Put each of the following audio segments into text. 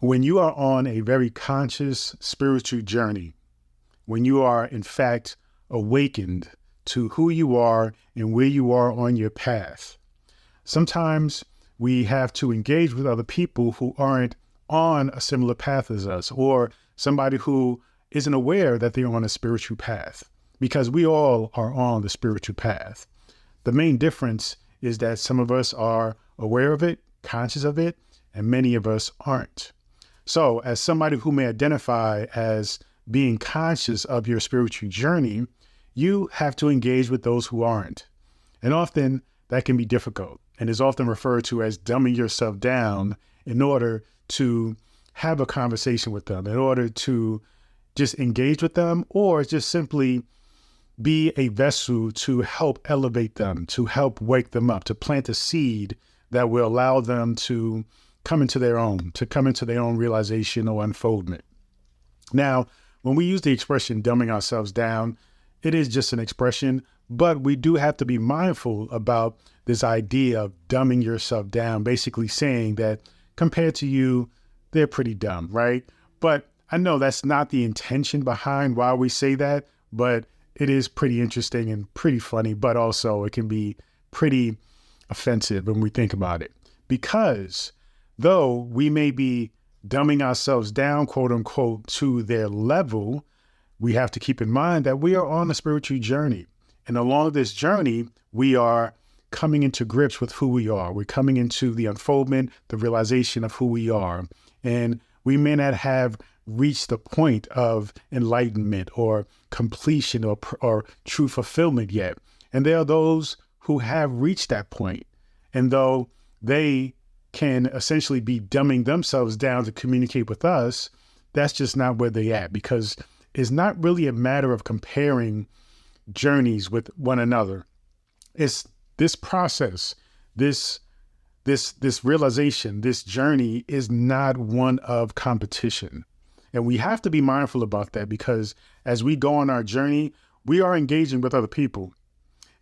When you are on a very conscious spiritual journey, when you are in fact awakened to who you are and where you are on your path, sometimes we have to engage with other people who aren't on a similar path as us, or somebody who isn't aware that they're on a spiritual path, because we all are on the spiritual path. The main difference is that some of us are aware of it, conscious of it, and many of us aren't. So as somebody who may identify as being conscious of your spiritual journey, you have to engage with those who aren't. And often that can be difficult and is often referred to as dumbing yourself down in order to have a conversation with them, in order to just engage with them, or just simply be a vessel to help elevate them, to help wake them up, to plant a seed that will allow them to come into their own, realization or unfoldment. Now, when we use the expression dumbing ourselves down, it is just an expression, but we do have to be mindful about this idea of dumbing yourself down, basically saying that compared to you, they're pretty dumb, right? But I know that's not the intention behind why we say that, but it is pretty interesting and pretty funny, but also it can be pretty offensive when we think about it. Because though we may be dumbing ourselves down, quote unquote, to their level, we have to keep in mind that we are on a spiritual journey. And along this journey, we are coming into grips with who we are. We're coming into the unfoldment, the realization of who we are. And we may not have reached the point of enlightenment or completion or true fulfillment yet. And there are those who have reached that point. And though they can essentially be dumbing themselves down to communicate with us, that's just not where they're at, because it's not really a matter of comparing journeys with one another. It's this process, this realization, this journey is not one of competition. And we have to be mindful about that, because as we go on our journey, we are engaging with other people.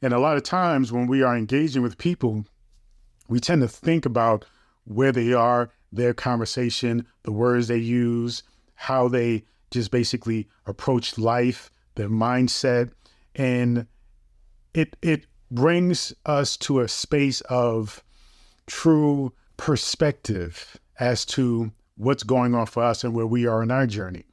And a lot of times when we are engaging with people, we tend to think about where they are, their conversation, the words they use, how they just basically approach life, their mindset. And it brings us to a space of true perspective as to what's going on for us and where we are in our journey.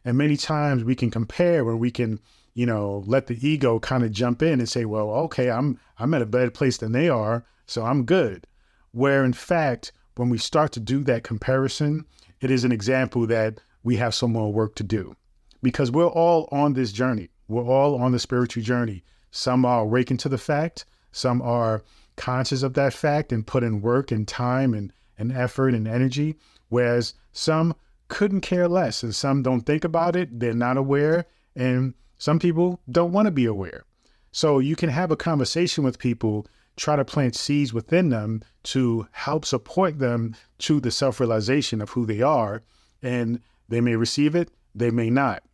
And many times we can compare, where we can, let the ego kind of jump in and say, well, okay, I'm at a better place than they are, so I'm good. Where in fact, when we start to do that comparison, it is an example that we have some more work to do, because we're all on this journey. We're all on the spiritual journey. Some are awakened to the fact, some are conscious of that fact and put in work and time and effort and energy, whereas some couldn't care less, and some don't think about it, they're not aware, and some people don't want to be aware. So you can have a conversation with people, try to plant seeds within them to help support them to the self-realization of who they are, and they may receive it, they may not.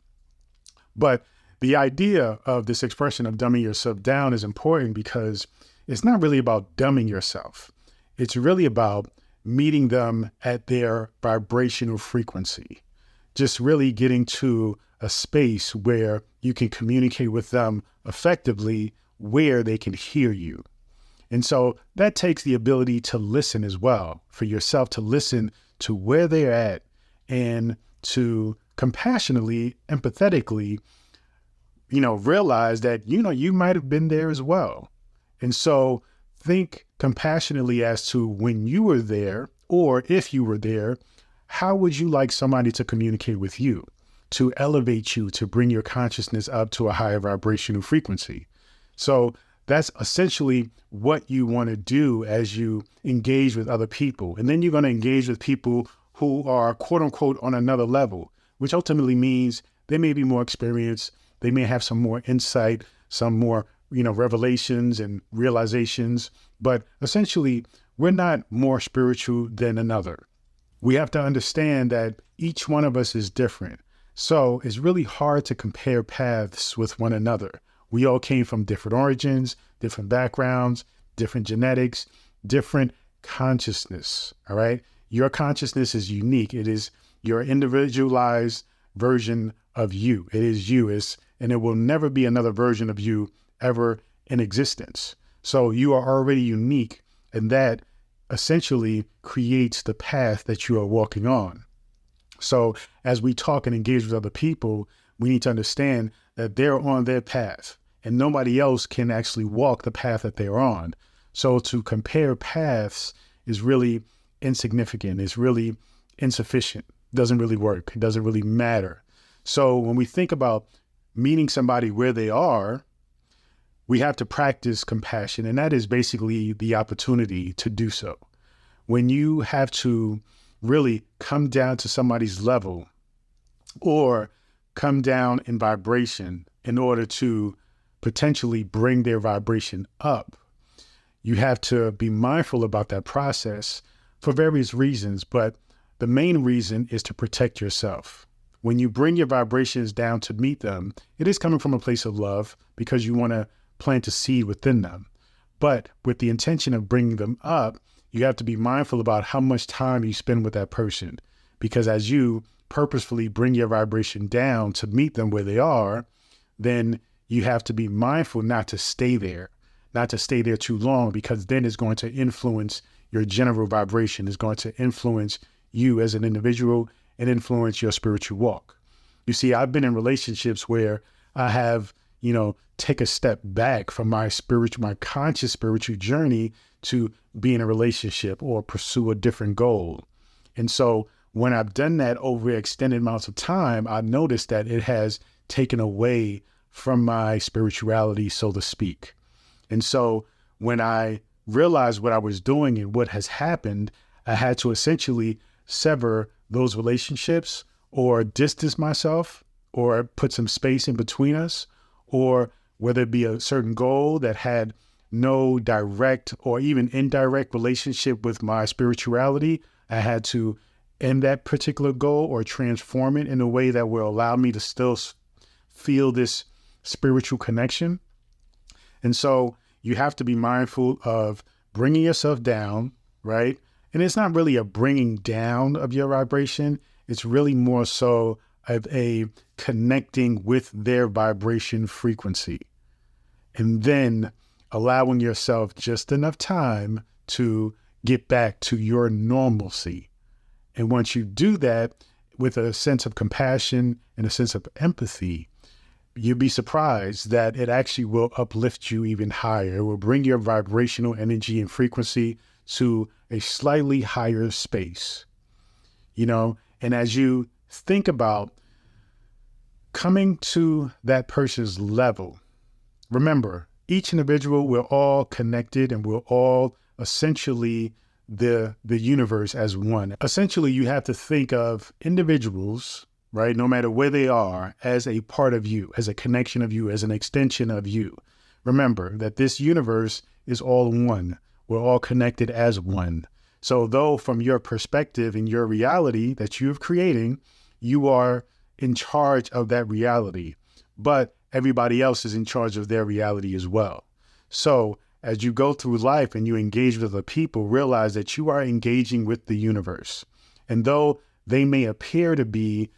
But the idea of this expression of dumbing yourself down is important, because it's not really about dumbing yourself. It's really about meeting them at their vibrational frequency, just really getting to a space where you can communicate with them effectively, where they can hear you. And so that takes the ability to listen as well, for yourself to listen to where they're at and to compassionately, empathetically, realize that, you might have been there as well. And so think compassionately as to when you were there, or if you were there, how would you like somebody to communicate with you, to elevate you, to bring your consciousness up to a higher vibrational frequency? So that's essentially what you want to do as you engage with other people. And then you're going to engage with people who are, quote unquote, on another level, which ultimately means they may be more experienced. They may have some more insight, some more, revelations and realizations. But essentially, we're not more spiritual than another. We have to understand that each one of us is different. So it's really hard to compare paths with one another. We all came from different origins, different backgrounds, different genetics, different consciousness. All right. Your consciousness is unique. It is your individualized version of you. It is you, and it will never be another version of you ever in existence. So you are already unique, and that essentially creates the path that you are walking on. So as we talk and engage with other people, we need to understand that they're on their path and nobody else can actually walk the path that they're on. So to compare paths is really insignificant. It's really insufficient. It doesn't really work. It doesn't really matter. So when we think about meeting somebody where they are, we have to practice compassion. And that is basically the opportunity to do so. When you have to really come down to somebody's level or come down in vibration in order to potentially bring their vibration up, you have to be mindful about that process for various reasons. But the main reason is to protect yourself. When you bring your vibrations down to meet them, it is coming from a place of love because you want to plant a seed within them. But with the intention of bringing them up, you have to be mindful about how much time you spend with that person. Because as you purposefully bring your vibration down to meet them where they are, then you have to be mindful not to stay there too long, because then it's going to influence your general vibration. It's going to influence you as an individual and influence your spiritual walk. You see, I've been in relationships where I have, take a step back from my conscious spiritual journey to be in a relationship or pursue a different goal. And so when I've done that over extended amounts of time, I noticed that it has taken away from my spirituality, so to speak. And so when I realized what I was doing and what has happened, I had to essentially sever those relationships or distance myself or put some space in between us, or whether it be a certain goal that had no direct or even indirect relationship with my spirituality, I had to end that particular goal or transform it in a way that will allow me to still feel this spiritual connection. And so you have to be mindful of bringing yourself down, right? And it's not really a bringing down of your vibration. It's really more so of a connecting with their vibration frequency. And then allowing yourself just enough time to get back to your normalcy. And once you do that with a sense of compassion and a sense of empathy, you'll be surprised that it actually will uplift you even higher. It will bring your vibrational energy and frequency to a slightly higher space, and as you think about coming to that person's level, remember, each individual, we're all connected and we're all essentially the universe as one. Essentially, you have to think of individuals, right, no matter where they are, as a part of you, as a connection of you, as an extension of you. Remember that this universe is all one. We're all connected as one. So though from your perspective and your reality that you're creating, you are in charge of that reality, but everybody else is in charge of their reality as well. So as you go through life and you engage with other people, realize that you are engaging with the universe. And though they may appear to be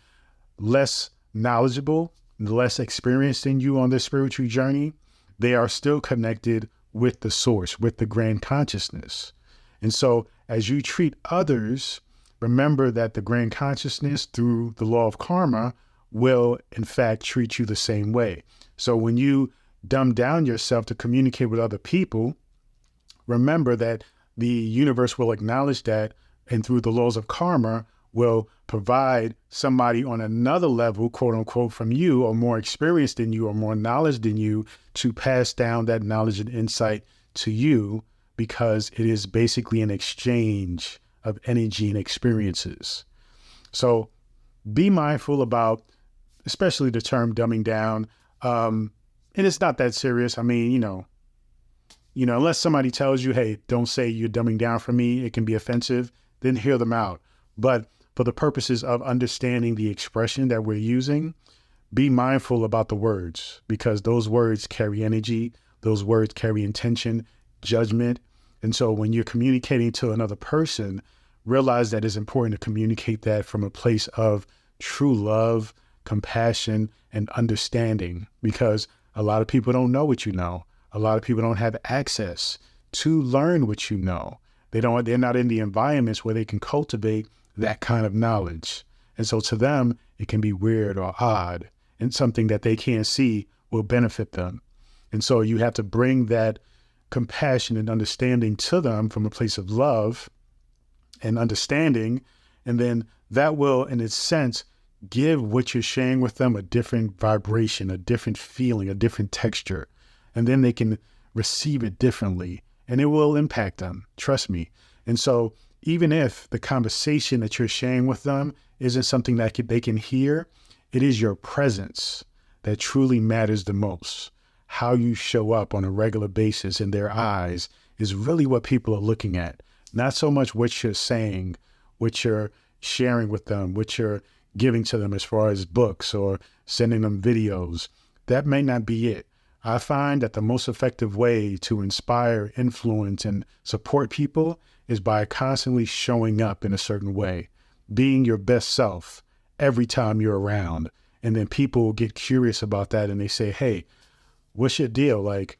less knowledgeable, less experienced than you on this spiritual journey, they are still connected with the source, with the grand consciousness. And so as you treat others, remember that the grand consciousness through the law of karma will in fact treat you the same way. So when you dumb down yourself to communicate with other people, remember that the universe will acknowledge that, and through the laws of karma will provide somebody on another level, quote unquote, from you, or more experienced than you, or more knowledge than you, to pass down that knowledge and insight to you, because it is basically an exchange of energy and experiences. So be mindful about, especially the term dumbing down. And it's not that serious. I mean, unless somebody tells you, hey, don't say you're dumbing down for me, it can be offensive, then hear them out. But for the purposes of understanding the expression that we're using, be mindful about the words, because those words carry energy, those words carry intention, judgment. And so when you're communicating to another person, realize that it's important to communicate that from a place of true love, compassion, and understanding, because a lot of people don't know what you know. A lot of people don't have access to learn what you know. They're not in the environments where they can cultivate that kind of knowledge. And so to them, it can be weird or odd, and something that they can't see will benefit them. And so you have to bring that compassion and understanding to them from a place of love and understanding. And then that will, in a sense, give what you're sharing with them a different vibration, a different feeling, a different texture. And then they can receive it differently, and it will impact them. Trust me. And so even if the conversation that you're sharing with them isn't something that they can hear, it is your presence that truly matters the most. How you show up on a regular basis in their eyes is really what people are looking at. Not so much what you're saying, what you're sharing with them, what you're giving to them as far as books or sending them videos. That may not be it. I find that the most effective way to inspire, influence, and support people is by constantly showing up in a certain way, being your best self every time you're around. And then people get curious about that and they say, hey, what's your deal? Like,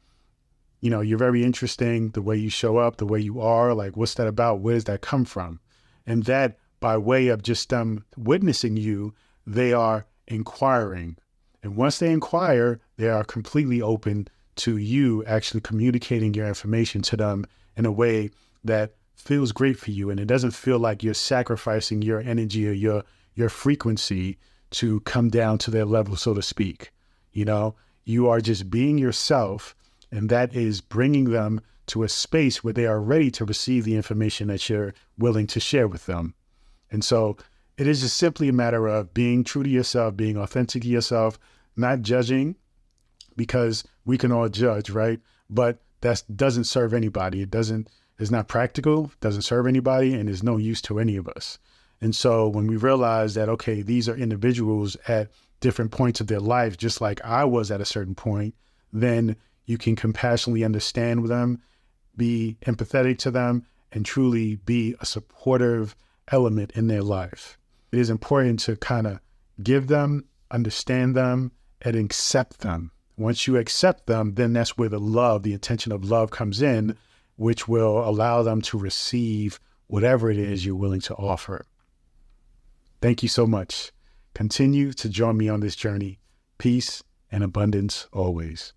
you're very interesting, the way you show up, the way you are, like, what's that about? Where does that come from? And that by way of just them witnessing you, they are inquiring. And once they inquire, they are completely open to you actually communicating your information to them in a way that feels great for you. And it doesn't feel like you're sacrificing your energy or your frequency to come down to their level, so to speak. You are just being yourself, and that is bringing them to a space where they are ready to receive the information that you're willing to share with them. And so it is just simply a matter of being true to yourself, being authentic to yourself, not judging, because we can all judge, right? But that doesn't serve anybody. It's not practical, doesn't serve anybody, and is no use to any of us. And so when we realize that, okay, these are individuals at different points of their life, just like I was at a certain point, then you can compassionately understand them, be empathetic to them, and truly be a supportive element in their life. It is important to kind of give them, understand them, and accept them. Once you accept them, then that's where the love, the intention of love comes in, which will allow them to receive whatever it is you're willing to offer. Thank you so much. Continue to join me on this journey. Peace and abundance always.